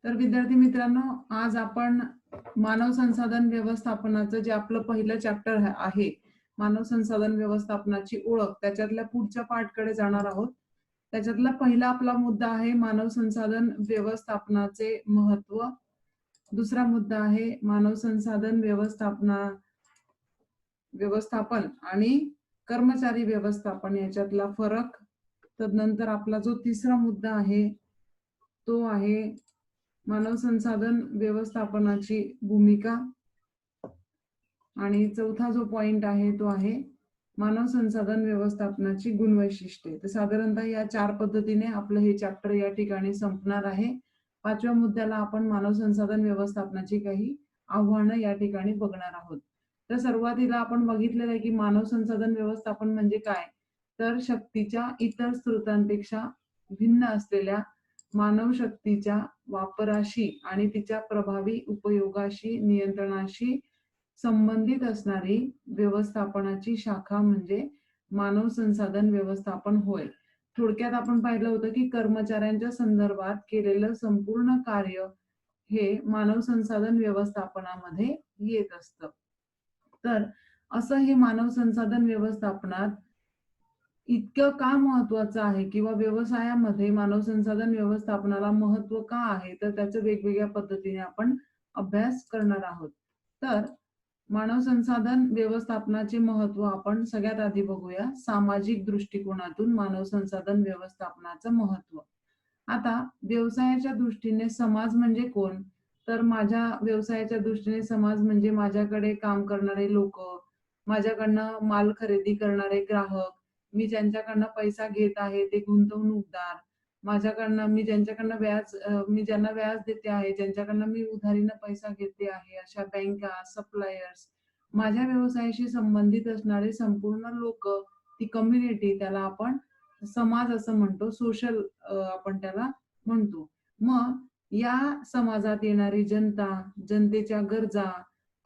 तर विद्यार्थी मित्रांनो, आज आपण मानव संसाधन व्यवस्थापनाचं जे आपलं पहिलं चॅप्टर आहे, मानव संसाधन व्यवस्थापनाची ओळख, त्याच्यातल्या पुढच्या पार्टकडे जाणार आहोत. त्याच्यातला पहिला आपला मुद्दा आहे मानव संसाधन व्यवस्थापनाचे महत्व. दुसरा मुद्दा आहे मानव संसाधन व्यवस्थापन आणि कर्मचारी व्यवस्थापन याच्यातला फरक. तदनंतर आपला जो तिसरा मुद्दा आहे तो आहे मानव संसाधन व्यवस्थापनाची भूमिका. आणि चौथा जो पॉइंट आहे तो आहे मानव संसाधन व्यवस्थापनाची गुणवैशिष्ट्ये. तर साधारणतः या 4 पद्धतीने आपलं हे चॅप्टर या ठिकाणी संपणार आहे. 5व्या मुद्द्याला आपण मानव संसाधन व्यवस्थापनाची काही आव्हानं या ठिकाणी बघणार आहोत. तर सुरुवातीला आपण बघितलेलं आहे की मानव संसाधन व्यवस्थापन म्हणजे काय, तर शक्तीच्या इतर स्रोतांपेक्षा भिन्न असलेल्या मानव शक्तीच्या वापराशी आणि तिच्या प्रभावी उपयोगाशी नियंत्रणाशी संबंधित असणारी व्यवस्थापनाची शाखा म्हणजे मानव संसाधन व्यवस्थापन होय. थोडक्यात आपण पाहिलं होतं की कर्मचाऱ्यांच्या संदर्भात केलेलं संपूर्ण कार्य हे मानव संसाधन व्यवस्थापनामध्ये येत असतं. तर असं हे मानव संसाधन व्यवस्थापनात इतकं का महत्वाचं आहे किंवा व्यवसायामध्ये मानव संसाधन व्यवस्थापनाला महत्व का आहे, तर त्याचं वेगवेगळ्या पद्धतीने आपण अभ्यास करणार आहोत. तर मानव संसाधन व्यवस्थापनाचे महत्व आपण सगळ्यात आधी बघूया सामाजिक दृष्टिकोनातून मानव संसाधन व्यवस्थापनाचं महत्व. आता व्यवसायाच्या दृष्टीने समाज म्हणजे कोण, तर माझ्या व्यवसायाच्या दृष्टीने समाज म्हणजे माझ्याकडे काम करणारे लोक, माझ्याकडनं माल खरेदी करणारे ग्राहक, मी ज्यांच्याकडनं पैसा घेत आहे ते गुंतवणूकदार, मी ज्यांना व्याज देते आहे, ज्यांच्याकडनं मी उधारीनं पैसा घेते आहे, अशा बँका, सप्लायर्स, माझ्या व्यवसायाशी संबंधित असणारे संपूर्ण लोक, ती कम्युनिटी, त्याला आपण समाज असं म्हणतो, सोशल आपण त्याला म्हणतो. मग या समाजात येणारी जनता, जनतेच्या गरजा,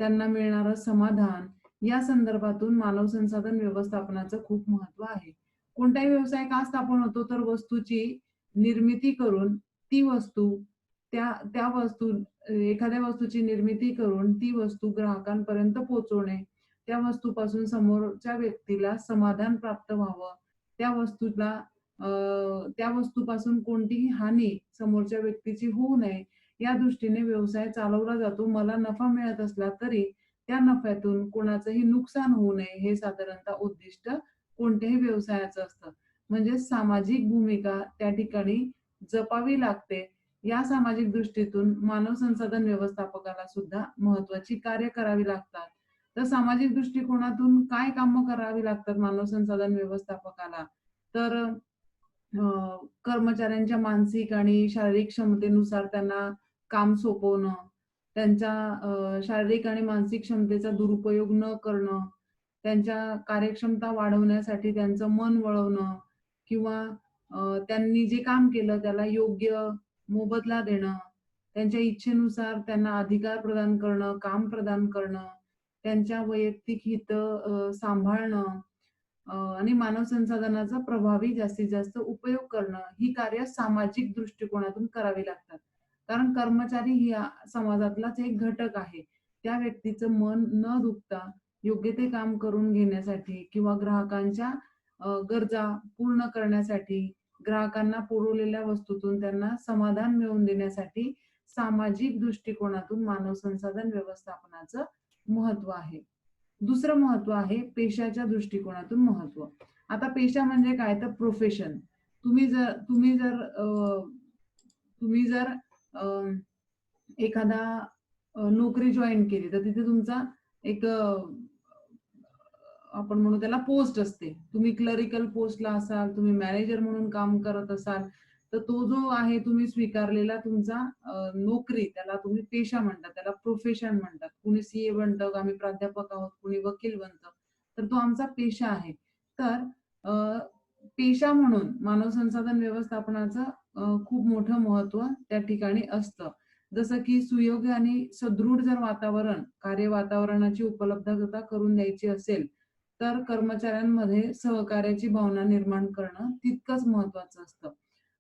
त्यांना मिळणारं समाधान, या संदर्भातून मानव संसाधन व्यवस्थापनाचं खूप महत्व आहे. कोणताही व्यवसाय का स्थापन होतो, तर वस्तूची निर्मिती करून ती वस्तू त्या त्या वस्तू एखाद्या वस्तूची निर्मिती करून ती वस्तू ग्राहकांपर्यंत पोहोचवणे, त्या वस्तूपासून समोरच्या व्यक्तीला समाधान प्राप्त व्हावं, त्या वस्तूला त्या वस्तूपासून कोणतीही हानी समोरच्या व्यक्तीची होऊ नये, या दृष्टीने व्यवसाय चालवला जातो. मला नफा मिळत असला तरी त्या नफ्यातून कोणाचंही नुकसान होऊ नये, हे साधारणतः उद्दिष्ट कोणत्याही व्यवसायाचं असतं. म्हणजे सामाजिक भूमिका त्या ठिकाणी जपावी लागते. या सामाजिक दृष्टीतून मानव संसाधन व्यवस्थापकाला सुद्धा महत्वाची कार्य करावी लागतात. तर सामाजिक दृष्टिकोनातून काय कामं करावी लागतात मानव संसाधन व्यवस्थापकाला, तर कर्मचाऱ्यांच्या मानसिक आणि शारीरिक क्षमतेनुसार त्यांना काम सोपवणं, त्यांच्या शारीरिक आणि मानसिक क्षमतेचा दुरुपयोग न करणं, त्यांच्या कार्यक्षमता वाढवण्यासाठी त्यांचं मन वळवणं किंवा त्यांनी जे काम केलं त्याला योग्य मोबदला देणं, त्यांच्या इच्छेनुसार त्यांना अधिकार प्रदान करणं, काम प्रदान करणं, त्यांच्या वैयक्तिक हित सांभाळणं आणि मानव संसाधनाचा प्रभावी जास्तीत जास्त उपयोग करणं, ही कार्य सामाजिक दृष्टिकोनातून करावी लागतात. कारण कर्मचारी ही समाजातलाच एक घटक आहे. त्या व्यक्तीचं मन न दुखता योग्य ते काम करून घेण्यासाठी किंवा ग्राहकांच्या गरजा पूर्ण करण्यासाठी, ग्राहकांना पुरवलेल्या वस्तूतून त्यांना समाधान मिळवून देण्यासाठी सामाजिक दृष्टिकोनातून मानव संसाधन व्यवस्थापनाचं महत्व आहे. दुसरं महत्व आहे पेशाच्या दृष्टिकोनातून महत्व. आता पेशा म्हणजे काय, तर प्रोफेशन. तुम्ही जर एखादा नोकरी जॉईन केली, तर तिथे तुमचा एक आपण म्हणू त्याला पोस्ट असते. तुम्ही क्लरिकल पोस्टला असाल, तुम्ही मॅनेजर म्हणून काम करत असाल, तर तो जो आहे तुम्ही स्वीकारलेला तुमचा नोकरी, त्याला तुम्ही पेशा म्हणतात, त्याला प्रोफेशन म्हणतात. कुणी सीए बनतं, आम्ही प्राध्यापक आहोत, कुणी वकील बनतं, तर तो आमचा पेशा आहे. तर पेशा म्हणून मानव संसाधन व्यवस्थापनाचं खूप मोठं महत्व त्या ठिकाणी असतं. जसं की सुयोग्य आणि सदृढ जर कार्य वातावरणाची उपलब्धता करून द्यायची असेल, तर कर्मचाऱ्यांमध्ये सहकार्याची भावना निर्माण करणं तितकंच महत्वाचं असतं.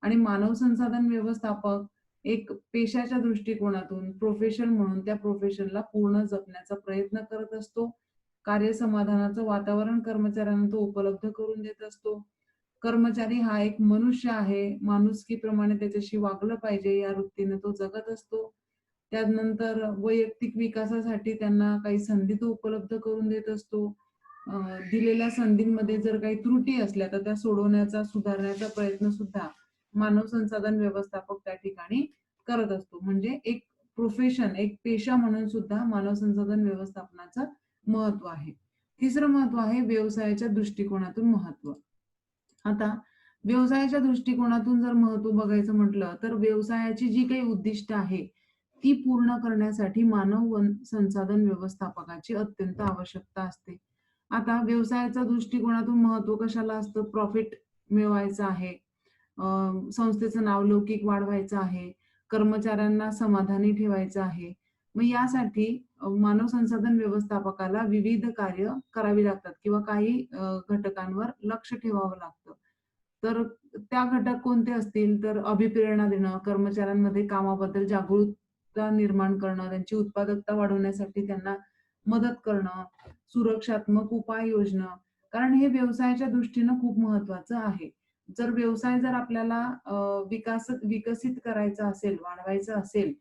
आणि मानव संसाधन व्यवस्थापक एक पेशाच्या दृष्टिकोनातून प्रोफेशन म्हणून त्या प्रोफेशनला पूर्ण जपण्याचा प्रयत्न करत असतो. कार्यसमाधानाचं वातावरण कर्मचाऱ्यांना तो उपलब्ध करून देत असतो. कर्मचारी हा एक मनुष्य आहे, माणुसकीप्रमाणे त्याच्याशी वागलं पाहिजे या वृत्तीने तो जगत असतो. त्यानंतर वैयक्तिक विकासासाठी त्यांना काही संधी तो उपलब्ध करून देत असतो. दिलेल्या संधींमध्ये जर काही त्रुटी असल्या तर त्या सोडवण्याचा, सुधारण्याचा प्रयत्न सुद्धा मानव संसाधन व्यवस्थापक त्या ठिकाणी करत असतो. म्हणजे एक प्रोफेशन, एक पेशा म्हणून सुद्धा मानव संसाधन व्यवस्थापनाचं महत्व आहे. तिसरं महत्व आहे व्यवसायाच्या दृष्टिकोनातून महत्व. आता व्यवसायाच्या दृष्टिकोनातून जर महत्व बघायचं म्हटलं तर व्यवसायाची जी काही उद्दिष्ट आहे ती पूर्ण करण्यासाठी मानव संसाधन व्यवस्थापकाची अत्यंत आवश्यकता असते. आता व्यवसायाच्या दृष्टिकोनातून महत्व कशाला असतं? प्रॉफिट मिळवायचं आहे, संस्थेचं नावलौकिक वाढवायचं आहे, कर्मचाऱ्यांना समाधानी ठेवायचं आहे. मग यासाठी मानव संसाधन व्यवस्थापकाला विविध कार्य करावी लागतात किंवा काही घटकांवर लक्ष ठेवावं लागतं. तर त्या घटक कोणते असतील तर अभिप्रेरणा देणं, कर्मचाऱ्यांमध्ये कामाबद्दल जागरूकता निर्माण करणं, त्यांची उत्पादकता वाढवण्यासाठी त्यांना मदत करणं, सुरक्षात्मक उपाययोजना. कारण हे व्यवसायाच्या दृष्टीनं खूप महत्वाचं आहे. जर व्यवसाय आपल्याला विकसित करायचा असेल, वाढवायचा असेल,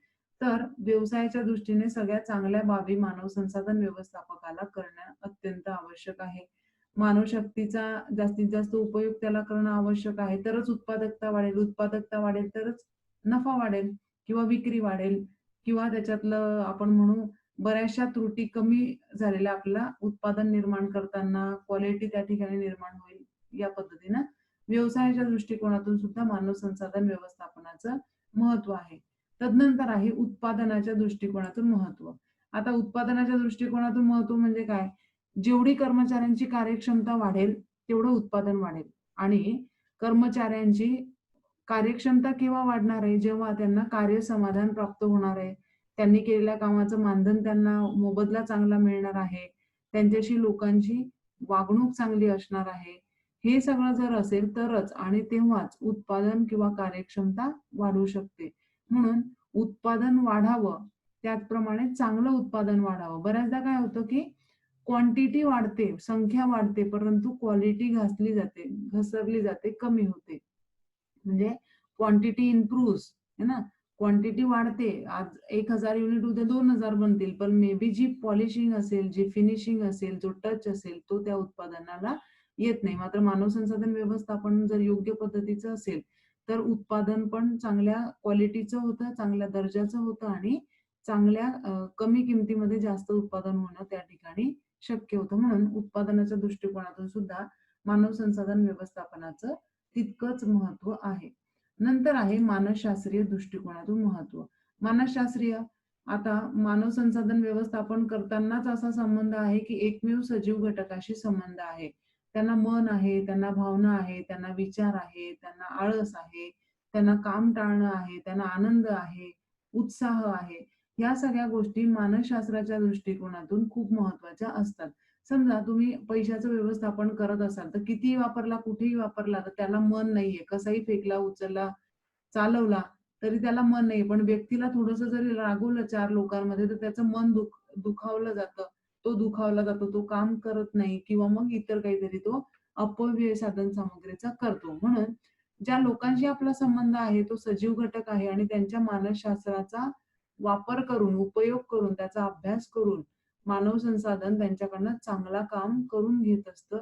तर व्यवसायाच्या दृष्टीने सगळ्यात चांगल्या बाबी मानव संसाधन व्यवस्थापकाला करणं अत्यंत आवश्यक आहे. मानवशक्तीचा जास्तीत जास्त उपयोग त्याला करणं आवश्यक आहे. तरच उत्पादकता वाढेल. उत्पादकता वाढेल तरच नफा वाढेल किंवा विक्री वाढेल किंवा त्याच्यातलं आपण म्हणू बऱ्याचशा त्रुटी कमी झालेल्या आपल्याला उत्पादन निर्माण करताना क्वालिटी त्या ठिकाणी निर्माण होईल. या पद्धतीनं व्यवसायाच्या दृष्टिकोनातून सुद्धा मानव संसाधन व्यवस्थापनाचं महत्व आहे. तदनंतर आहे उत्पादनाच्या दृष्टिकोनातून महत्व. आता उत्पादनाच्या दृष्टिकोनातून महत्व म्हणजे काय? जेवढी कर्मचाऱ्यांची कार्यक्षमता वाढेल, तेवढं उत्पादन वाढेल आणि कर्मचाऱ्यांची कार्यक्षमता केव्हा वाढणार आहे? जेव्हा त्यांना कार्यसमाधान प्राप्त होणार आहे. त्यांनी केलेल्या कामाचं मानधन त्यांना मोबदला चांगला मिळणार आहे. त्यांच्याशी लोकांची वागणूक चांगली असणार आहे. हे सगळं जर असेल तरच आणि तेव्हाच उत्पादन किंवा कार्यक्षमता वाढू शकते. म्हणून उत्पादन वाढावं, त्याचप्रमाणे चांगलं उत्पादन वाढावं. बऱ्याचदा काय होतं की क्वांटिटी वाढते, संख्या वाढते, परंतु क्वालिटी घसरली जाते, कमी होते. म्हणजे क्वांटिटी इम्प्रूव्हज है ना, क्वांटिटी वाढते. आज 1000 युनिट उद्या 2000 बनतील, पण मे बी जी पॉलिशिंग असेल, जी फिनिशिंग असेल, जो टच असेल तो त्या उत्पादनाला येत नाही. मात्र मानव संसाधन व्यवस्थापन जर योग्य पद्धतीचं असेल तर उत्पादन पण चांगल्या क्वालिटीचं होतं, चांगल्या दर्जाचं होतं आणि चांगल्या कमी किमतीमध्ये जास्त उत्पादन होणं त्या ठिकाणी शक्य होतं. म्हणून उत्पादनाच्या दृष्टिकोनातून सुद्धा मानव संसाधन व्यवस्थापनाचं तितकंच महत्व आहे. नंतर आहे मानसशास्त्रीय दृष्टिकोनातून महत्व. मानसशास्त्रीय, आता मानव संसाधन व्यवस्थापन करतानाच असा संबंध आहे की एकमेव सजीव घटकाशी संबंध आहे. त्यांना मन आहे, त्यांना भावना आहे, त्यांना विचार आहे, त्यांना आळस आहे, त्यांना काम टाळणं आहे, त्यांना आनंद आहे, उत्साह आहे. या सगळ्या गोष्टी मानसशास्त्राच्या दृष्टिकोनातून खूप महत्वाच्या असतात. समजा तुम्ही पैशाचं व्यवस्थापन करत असाल तर कितीही वापरला, कुठेही वापरला तर त्याला मन नाहीये. कसाही फेकला, उचलला, चालवला तरी त्याला मन नाही. पण व्यक्तीला थोडंसं जरी रागवलं 4 लोकांमध्ये तर त्याचं मन दुखावलं जातं. तो दुखावला जातो, तो काम करत नाही किंवा मग इतर काहीतरी तो अपव्यय साधन सामग्रीचा करतो. म्हणून ज्या लोकांशी आपला संबंध आहे तो सजीव घटक आहे आणि त्यांच्या मानसशास्त्राचा वापर करून, उपयोग करून, त्याचा अभ्यास करून मानव संसाधन त्यांच्याकडनं चांगला काम करून घेत असतं.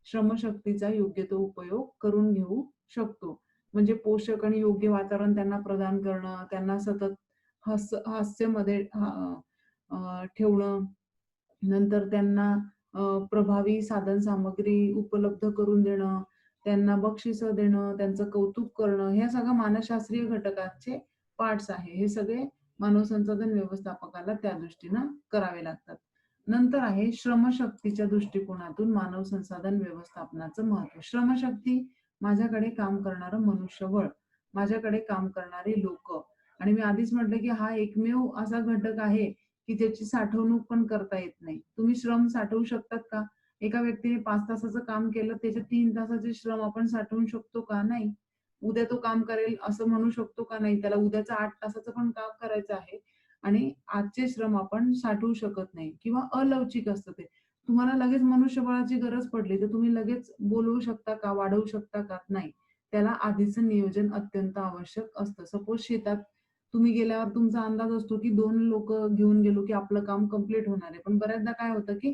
श्रमशक्तीचा योग्य तो उपयोग करून घेऊ शकतो. म्हणजे पोषक आणि योग्य वातावरण त्यांना प्रदान करणं, त्यांना सतत हास्यामध्ये ठेवणं, नंतर त्यांना प्रभावी साधन सामग्री उपलब्ध करून देणं, त्यांना बक्षिसं देणं, त्यांचं कौतुक करणं, हे सगळं मानसशास्त्रीय घटकाचे पार्ट्स आहे. हे सगळे मानव संसाधन व्यवस्थापकाला त्या दृष्टीनं करावे लागतात. नंतर आहे श्रमशक्तीच्या दृष्टिकोनातून मानव संसाधन व्यवस्थापनाचं महत्व. श्रमशक्ती, माझ्याकडे काम करणारं मनुष्यबळ, माझ्याकडे काम करणारे लोक. आणि मी आधीच म्हटलं की हा एकमेव असा घटक आहे की ज्याची साठवणूक पण करता येत नाही. तुम्ही श्रम साठवू शकतात का? एका व्यक्तीने 5 तासाचं काम केलं, त्याचे 3 तासाचे श्रम आपण साठवू शकतो का? नाही. उद्या तो काम करेल असं म्हणू शकतो का? नाही. त्याला उद्याचं 8 तासाचं पण काम करायचं आहे आणि आजचे श्रम आपण साठवू शकत नाही किंवा अलवचिक असतं ते. तुम्हाला लगेच मनुष्यबळाची गरज पडली, तर तुम्ही लगेच बोलवू शकता का? वाढवू शकता का? नाही. त्याला आधीचं नियोजन अत्यंत आवश्यक असतं. सपोज शेतात तुम्ही गेल्यावर तुमचा अंदाज असतो, की 2 लोकं घेऊन गेलो, की आपलं काम कंप्लीट होणार आहे. पण बऱ्याचदा काय होतं, की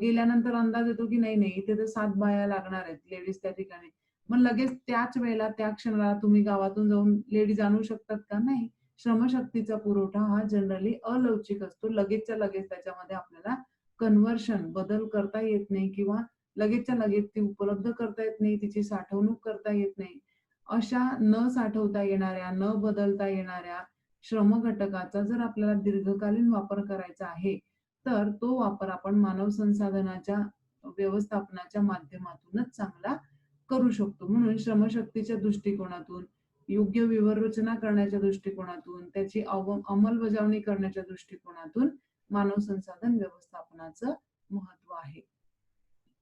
गेल्यानंतर अंदाज येतो, की नाही, इथे तर 7 बाया लागणार आहेत, लेडीज त्या ठिकाणी. मग लगेच त्याच वेळेला, त्या क्षणाला तुम्ही गावातून जाऊन लेडीज आणू शकतात का? नाही. श्रमशक्तीचा पुरवठा हा जनरली अलवचिक असतो. लगेचच्या लगेच त्याच्यामध्ये आपल्याला कन्व्हर्शन, बदल करता येत नाही किंवा लगेचच्या लगेच ती उपलब्ध करता येत नाही, तिची साठवणूक करता येत नाही. अशा न साठवता येणाऱ्या, न बदलता येणाऱ्या श्रम घटकाचा जर आपल्याला दीर्घकालीन वापर करायचा आहे, तर तो वापर आपण मानव संसाधनाच्या व्यवस्थापनाच्या माध्यमातूनच चांगला करू शकतो. म्हणून श्रमशक्तीच्या दृष्टिकोनातून, योग्य विवरचना करण्याच्या दृष्टिकोनातून, त्याची अंमलबजावणी करण्याच्या दृष्टिकोनातून मानव संसाधन व्यवस्थापनाचं महत्त्व आहे.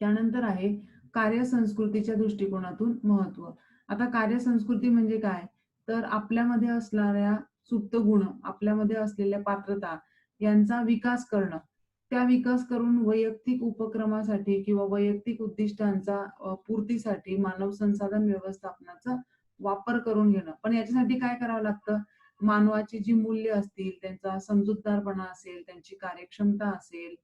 त्यानंतर आहे कार्यसंस्कृतीच्या दृष्टिकोनातून महत्त्व. आता कार्यसंस्कृती म्हणजे काय? तर आपल्यामध्ये असणाऱ्या सुप्त गुण, आपल्यामध्ये असलेल्या पात्रता यांचा विकास करणं. त्या विकास करून वैयक्तिक उपक्रमासाठी किंवा वैयक्तिक उद्दिष्टांचा पूर्तीसाठी मानव संसाधन व्यवस्थापनाचा वापर करून घेणं. पण याच्यासाठी काय करावं लागतं? मानवाची जी मूल्य असतील, त्यांचा समजूतदारपणा असेल, त्यांची कार्यक्षमता असेल,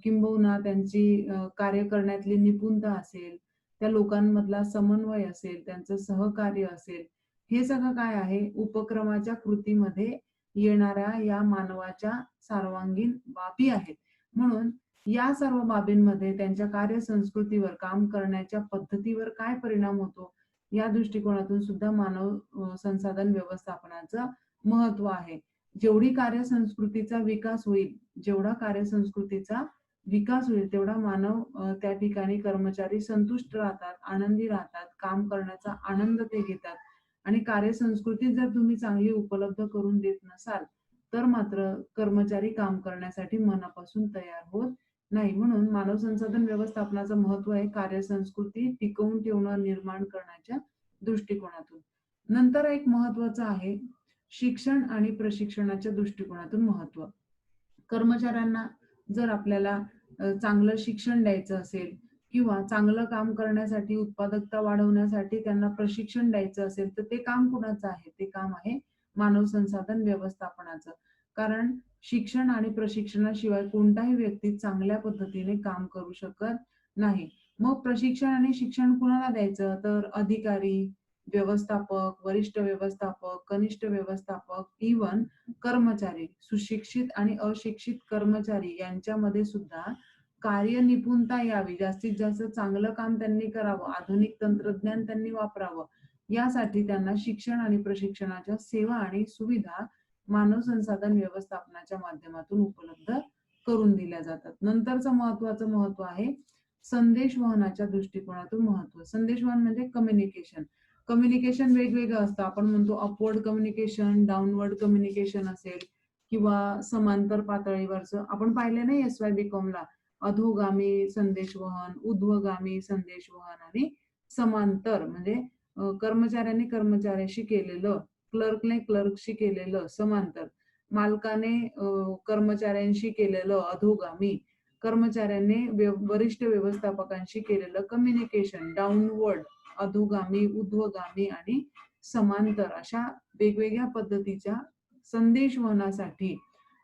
किंबहुना त्यांची कार्य करण्यातली निपुणता असेल, त्या लोकांमधला समन्वय असेल, त्यांचं सहकार्य असेल, हे सगळं काय आहे? उपक्रमाच्या कृतीमध्ये येणाऱ्या या मानवाच्या सर्वांगीण बाबी आहेत. म्हणून या सर्व बाबींमध्ये त्यांच्या कार्यसंस्कृतीवर, काम करण्याच्या पद्धतीवर काय परिणाम होतो, या दृष्टिकोनातून सुद्धा मानव संसाधन व्यवस्थापनाचं महत्त्व आहे. जेवढी कार्यसंस्कृतीचा विकास होईल, जेवढा कार्यसंस्कृतीचा विकास होईल, तेवढा मानव त्या ठिकाणी कर्मचारी संतुष्ट राहतात, आनंदी राहतात, काम करण्याचा आनंद ते घेतात आणि कार्यसंस्कृती जर तुम्ही चांगली उपलब्ध करून देत नसाल, तर मात्र कर्मचारी काम करण्यासाठी मनापासून तयार होत नाही. म्हणून मानव संसाधन व्यवस्थापनाचं महत्त्व आहे कार्यसंस्कृती टिकवून ठेवणं, निर्माण करण्याच्या दृष्टिकोनातून. नंतर एक महत्त्वाचं आहे शिक्षण आणि प्रशिक्षणाच्या दृष्टिकोनातून महत्त्व. कर्मचाऱ्यांना जर आपल्याला चांगलं शिक्षण द्यायचं असेल किंवा चांगलं काम करण्यासाठी, उत्पादकता वाढवण्यासाठी त्यांना प्रशिक्षण द्यायचं असेल, तर ते काम कुणाचं आहे? ते काम आहे मानव संसाधन व्यवस्थापनाचं. कारण शिक्षण आणि प्रशिक्षणाशिवाय कोणताही व्यक्ती चांगल्या पद्धतीने काम करू शकत नाही. मग प्रशिक्षण आणि शिक्षण कुणाला द्यायचं? तर अधिकारी, व्यवस्थापक, वरिष्ठ व्यवस्थापक, कनिष्ठ व्यवस्थापक, इव्हन कर्मचारी, सुशिक्षित आणि अशिक्षित कर्मचारी यांच्यामध्ये सुद्धा कार्यनिपुणता यावी, जास्तीत जास्त चांगलं काम त्यांनी करावं, आधुनिक तंत्रज्ञान त्यांनी वापरावं, यासाठी त्यांना शिक्षण आणि प्रशिक्षणाच्या सेवा आणि सुविधा मानव संसाधन व्यवस्थापनाच्या माध्यमातून उपलब्ध करून दिल्या जातात. नंतरचं महत्त्वाचं महत्त्व आहे संदेशवहनाच्या दृष्टिकोनातून महत्त्व. संदेशवहन म्हणजे कम्युनिकेशन. कम्युनिकेशन वेगवेगळं असतं. आपण म्हणतो अपवर्ड कम्युनिकेशन, डाउनवर्ड कम्युनिकेशन असेल किंवा समांतर पातळीवरचं. आपण पाहिलं नाही SYBCOM ला अधोगामी संदेशवहन, ऊर्ध्वगामी संदेशवहन आणि समांतर म्हणजे कर्मचाऱ्यांनी कर्मचाऱ्याशी केलेलं, क्लर्कने क्लर्कशी केलेलं समांतर, मालकाने कर्मचाऱ्यांशी केलेलं अधोगामी, कर्मचाऱ्यांनी वरिष्ठ व्यवस्थापकांशी केलेलं कम्युनिकेशन डाउनवर्ड, अधोगामी, ऊर्ध्वगामी आणि समांतर अशा वेगवेगळ्या पद्धतीच्या संदेशवहनासाठी.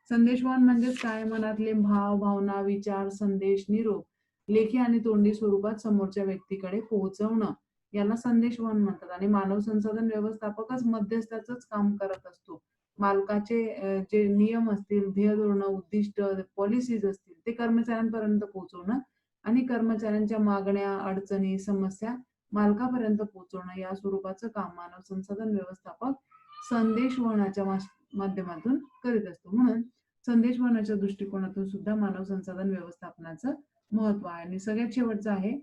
संदेशवहन म्हणजेच काय? मनातले भाव, भावना, विचार, संदेश, निरोप लेखी आणि तोंडी स्वरूपात समोरच्या व्यक्तीकडे पोहोचवणं, याला संदेशवहन म्हणतात. आणि मानव संसाधन व्यवस्थापकच मध्यस्थाचंच काम करत असतो. मालकाचे जे नियम असतील, ध्येय धोरणं, उद्दिष्ट, पॉलिसीज असतील, ते कर्मचाऱ्यांपर्यंत पोहोचवणं आणि कर्मचाऱ्यांच्या मागण्या, अडचणी, समस्या मालकापर्यंत पोहोचवणं, या स्वरूपाचं काम मानव संसाधन व्यवस्थापक संदेशवहनाच्या माध्यमातून करीत असतो. म्हणून संदेशवहनाच्या दृष्टिकोनातून सुद्धा मानव संसाधन व्यवस्थापनाचं महत्त्व आहे. आणि सगळ्यात शेवटचं आहे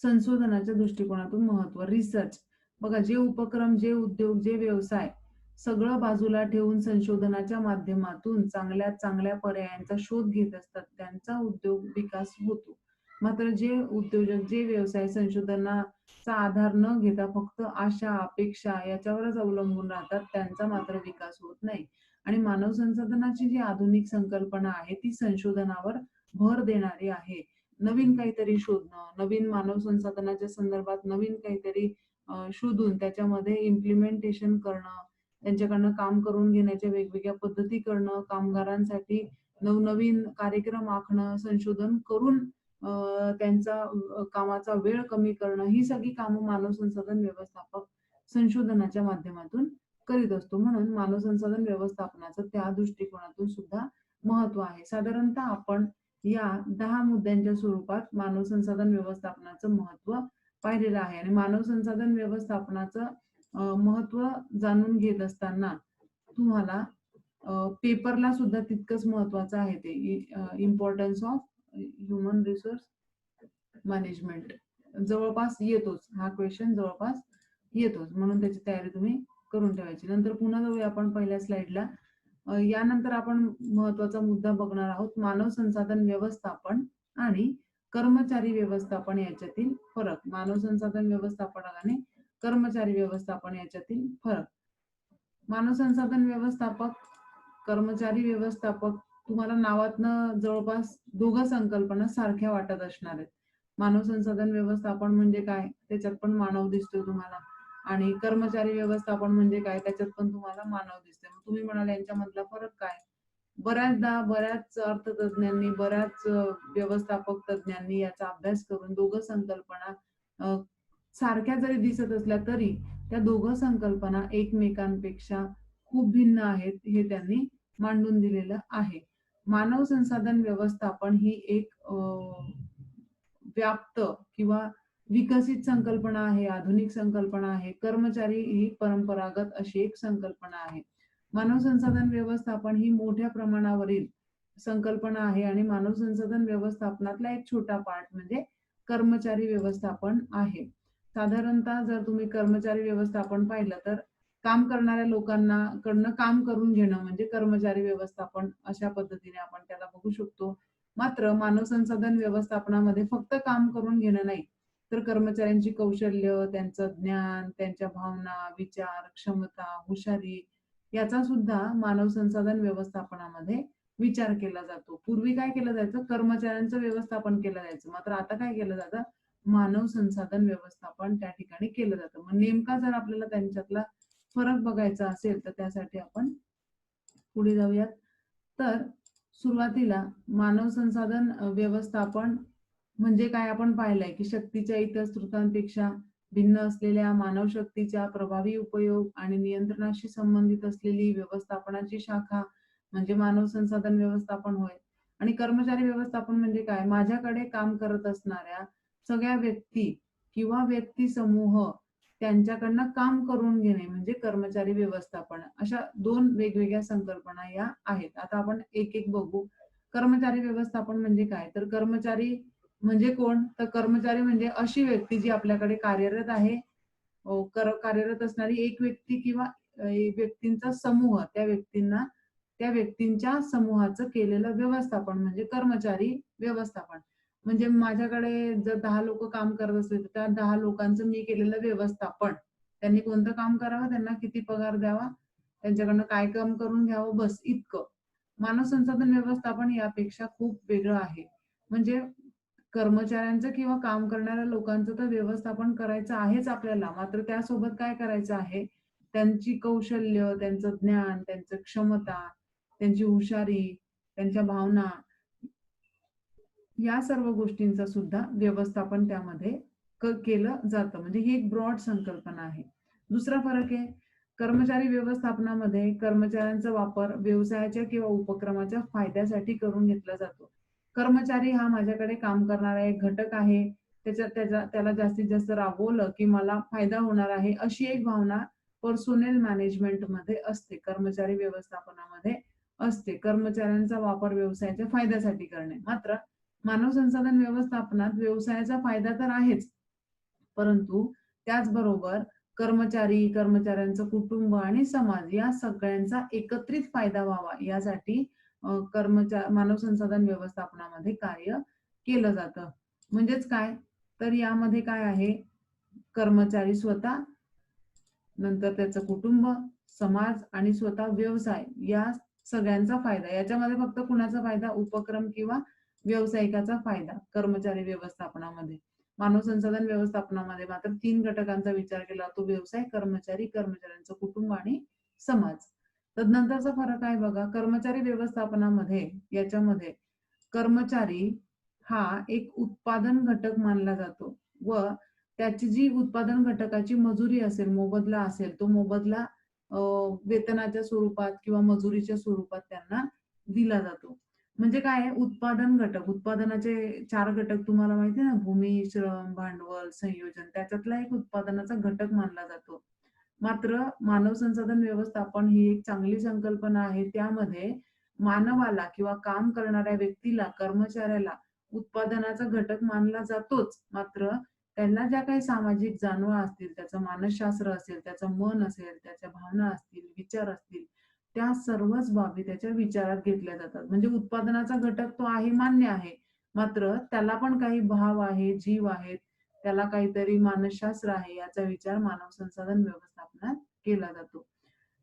संशोधनाच्या दृष्टिकोनातून महत्त्व, रिसर्च. बघा, जे उपक्रम, जे उद्योग, जे व्यवसाय सगळं बाजूला ठेवून संशोधनाच्या माध्यमातून चांगल्या चांगल्या पर्यायांचा शोध घेत असतात, त्यांचा उद्योग विकास होतो. मात्र जे उद्योजक, जे व्यवसाय संशोधनाचा आधार न घेता फक्त आशा, अपेक्षा याच्यावरच अवलंबून राहतात, त्यांचा मात्र विकास होत नाही. आणि मानव संसाधनाची जी आधुनिक संकल्पना आहे, ती संशोधनावर भर देणारी आहे. नवीन काहीतरी शोधणं, नवीन मानव संसाधनाच्या संदर्भात नवीन काहीतरी शोधून त्याच्यामध्ये इम्प्लिमेंटेशन करणं, त्यांच्याकडनं काम करून घेण्याच्या वेगवेगळ्या पद्धती करणं, कामगारांसाठी नवनवीन कार्यक्रम आखणं, संशोधन करून त्यांचा कामाचा वेळ कमी करणं, ही सगळी कामं मानव संसाधन व्यवस्थापक संशोधनाच्या माध्यमातून करीत असतो. म्हणून मानव संसाधन व्यवस्थापनाचं त्या दृष्टिकोनातून सुद्धा महत्व आहे. साधारणतः आपण या 10 मुद्द्यांच्या स्वरूपात मानव संसाधन व्यवस्थापनाचं महत्व पाहिलेलं आहे. आणि मानव संसाधन व्यवस्थापनाचं महत्व जाणून घेत असताना तुम्हाला पेपरला सुद्धा तितकंच महत्वाचं आहे ते importance of human resource management जवळपास येतोच. हा क्वेश्चन जवळपास येतोच, म्हणून त्याची तयारी तुम्ही करून ठेवायची. नंतर पुन्हा जाऊया आपण पहिल्या स्लाइडला. यानंतर आपण महत्वाचा मुद्दा बघणार आहोत, मानव संसाधन व्यवस्थापन आणि कर्मचारी व्यवस्थापन याच्यातील फरक. मानव संसाधन व्यवस्थापन आणि कर्मचारी व्यवस्थापन याच्यातील फरक. मानव संसाधन व्यवस्थापक, कर्मचारी व्यवस्थापक, तुम्हाला नावातनं जवळपास दोघं संकल्पना सारख्या वाटत असणार आहेत. मानव संसाधन व्यवस्थापन म्हणजे काय, त्याच्यात पण मानव दिसतोय तुम्हाला, आणि कर्मचारी व्यवस्थापन म्हणजे काय, त्याच्यात पण तुम्हाला मानव दिसतोय. मग तुम्ही म्हणाल यांच्यामधला फरक काय? बऱ्याचदा बऱ्याच अर्थतज्ञांनी, बऱ्याच व्यवस्थापक तज्ञांनी याचा अभ्यास करून दोघं संकल्पना सारख्या जरी दिसत असल्या तरी त्या दोघं संकल्पना एकमेकांपेक्षा खूप भिन्न आहेत, हे त्यांनी मांडून दिलेलं आहे. मानव संसाधन व्यवस्थापन ही एक व्याप्त किंवा विकसित संकल्पना आहे, आधुनिक संकल्पना आहे. कर्मचारी ही परंपरागत अशी एक संकल्पना आहे. मानव संसाधन व्यवस्थापन ही मोठ्या प्रमाणावरील संकल्पना आहे आणि मानव संसाधन व्यवस्थापनातला एक छोटा पार्ट म्हणजे कर्मचारी व्यवस्थापन आहे. साधारणतः जर तुम्ही कर्मचारी व्यवस्थापन पाहिलं तर काम करणाऱ्या लोकांना कडनं काम करून घेणं म्हणजे कर्मचारी व्यवस्थापन, अशा पद्धतीने आपण त्याला बघू शकतो. मात्र मानव संसाधन व्यवस्थापनामध्ये फक्त काम करून घेणं नाही, तर कर्मचाऱ्यांची कौशल्य, त्यांचं ज्ञान, त्यांच्या भावना, विचार, क्षमता, हुशारी याचा सुद्धा मानव संसाधन व्यवस्थापनामध्ये विचार केला जातो. पूर्वी काय केलं जायचं, कर्मचाऱ्यांचं व्यवस्थापन केलं जायचं, मात्र आता काय केलं जातं, मानव संसाधन व्यवस्थापन त्या ठिकाणी केलं जातं. मग नेमका जर आपल्याला त्यांच्यातला फरक बघायचा असेल तर त्यासाठी आपण पुढे जाऊयात. तर सुरुवातीला मानव संसाधन व्यवस्थापन म्हणजे काय आपण पाहिलंय की शक्तीच्या इतर स्रोतांपेक्षा भिन्न असलेल्या मानव शक्तीचा प्रभावी उपयोग आणि नियंत्रणाशी संबंधित असलेली व्यवस्थापनाची शाखा म्हणजे मानव संसाधन व्यवस्थापन होय. आणि कर्मचारी व्यवस्थापन म्हणजे काय, माझ्याकडे काम करत असणाऱ्या सगळ्या व्यक्ती किंवा व्यक्ती समूह त्यांच्याकडनं काम करून घेणे म्हणजे कर्मचारी व्यवस्थापन. अशा दोन वेगवेगळ्या संकल्पना या आहेत. आता आपण एक एक बघू. कर्मचारी व्यवस्थापन म्हणजे काय, तर कर्मचारी म्हणजे कोण, तर कर्मचारी म्हणजे अशी व्यक्ती जी आपल्याकडे कार्यरत आहे, कार्यरत असणारी एक व्यक्ती किंवा व्यक्तींचा समूह, त्या व्यक्तींच्या समूहाचं केलेलं व्यवस्थापन म्हणजे कर्मचारी व्यवस्थापन. म्हणजे माझ्याकडे जर 10 लोक काम करत असतील तर त्या 10 लोकांचं मी केलेलं व्यवस्थापन, त्यांनी कोणतं काम करावं, त्यांना किती पगार द्यावा, त्यांच्याकडनं काय काम करून घ्यावं, बस इतकं. मानव संसाधन व्यवस्थापन यापेक्षा खूप वेगळं आहे. म्हणजे कर्मचाऱ्यांचं किंवा काम करणाऱ्या लोकांचं तर व्यवस्थापन करायचं आहेच आपल्याला, मात्र त्यासोबत काय करायचं आहे, त्यांची कौशल्य, त्यांचं ज्ञान, त्यांचं क्षमता, त्यांची हुशारी, त्यांच्या भावना, या सर्व गोष्टींचा सुद्धा व्यवस्थापन त्यामध्ये केलं जातं. म्हणजे ही एक ब्रॉड संकल्पना आहे. दुसरा फरक आहे, कर्मचारी व्यवस्थापनामध्ये कर्मचाऱ्यांचा वापर व्यवसायाच्या किंवा उपक्रमाच्या फायद्यासाठी करून घेतला जातो. कर्मचारी हा माझ्याकडे काम करणारा एक घटक आहे, त्याला जास्तीत जास्त राबवलं की मला फायदा होणार आहे, अशी एक भावना पर्सोनेल मॅनेजमेंट मध्ये असते, कर्मचारी व्यवस्थापनामध्ये असते. कर्मचाऱ्यांचा वापर व्यवसायाच्या फायद्यासाठी करणे. मात्र मानव संसाधन व्यवस्थापनात व्यवसायाचा फायदा तर आहेच, परंतु त्याचबरोबर कर्मचारी, कर्मचाऱ्यांचं कुटुंब आणि समाज या सगळ्यांचा एकत्रित फायदा व्हावा यासाठी मानव संसाधन व्यवस्थापनामध्ये कार्य केलं जातं. म्हणजेच काय, तर यामध्ये काय आहे, कर्मचारी स्वतः, नंतर त्याचं कुटुंब, समाज आणि स्वतः व्यवसाय या सगळ्यांचा फायदा. याच्यामध्ये फक्त कुणाचा फायदा, उपक्रम किंवा व्यावसायिकाचा फायदा कर्मचारी व्यवस्थापनामध्ये. मानव संसाधन व्यवस्थापनामध्ये मात्र 3 घटकांचा विचार केला जातो. व्यवसाय, कर्मचारी, कर्मचाऱ्यांचं कुटुंब आणि समाज. तदनंतरचा फरक आहे बघा, कर्मचारी व्यवस्थापनामध्ये याच्यामध्ये कर्मचारी हा एक उत्पादन घटक मानला जातो व त्याची जी उत्पादन घटकाची मजुरी असेल, मोबदला असेल, तो मोबदला वेतनाच्या स्वरूपात किंवा मजुरीच्या स्वरूपात त्यांना दिला जातो. म्हणजे काय आहे, उत्पादन घटक, उत्पादनाचे 4 घटक तुम्हाला माहिती आहे ना, भूमी, श्रम, भांडवल, संयोजन, त्याच्यातला एक उत्पादनाचा घटक मानला जातो. मात्र मानव संसाधन व्यवस्थापन ही एक चांगली संकल्पना आहे. त्यामध्ये मानवाला किंवा काम करणाऱ्या व्यक्तीला, कर्मचाऱ्याला उत्पादनाचा घटक मानला जातोच. मात्र त्यांना ज्या काही सामाजिक जाणीवा असतील, त्याचं मानसशास्त्र असेल, त्याचं मन असेल, त्याच्या भावना असतील, विचार असतील, त्या सर्वच बाबी त्याच्या विचारात घेतल्या जातात. म्हणजे उत्पादनाचा घटक तो आहे, मान्य आहे. मात्र त्याला पण काही भाव आहे, जीव आहेत, त्याला काहीतरी मानसशास्त्र आहे, याचा विचार मानव संसाधन व्यवस्थापनात केला जातो.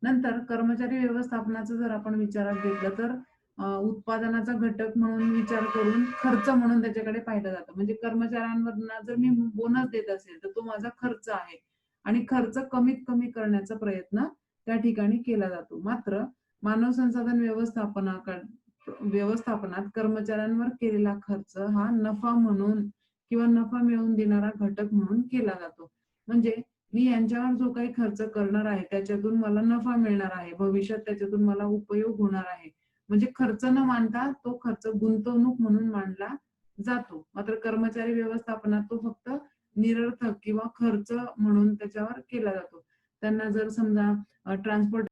नंतर कर्मचारी व्यवस्थापनाचं जर आपण विचारात घेतलं तर उत्पादनाचा घटक म्हणून विचार करून खर्च म्हणून त्याच्याकडे पाहिलं जातं. म्हणजे कर्मचाऱ्यांवरना जर मी बोनस देत असेल, तर तो माझा खर्च आहे आणि खर्च कमीत कमी करण्याचा प्रयत्न त्या ठिकाणी केला जातो. मात्र मानव संसाधन व्यवस्थापनात कर्मचाऱ्यांवर केलेला खर्च हा नफा म्हणून किंवा नफा मिळवून देणारा घटक म्हणून केला जातो. म्हणजे मी यांच्यावर जो काही खर्च करणार आहे, त्याच्यातून मला नफा मिळणार आहे. भविष्यात त्याच्यातून मला उपयोग होणार आहे. म्हणजे खर्च न मानता तो खर्च गुंतवणूक म्हणून मानला जातो. मात्र कर्मचारी व्यवस्थापनात तो फक्त निरर्थक किंवा खर्च म्हणून त्याच्यावर केला जातो. त्यांना जर समजा ट्रान्सपोर्ट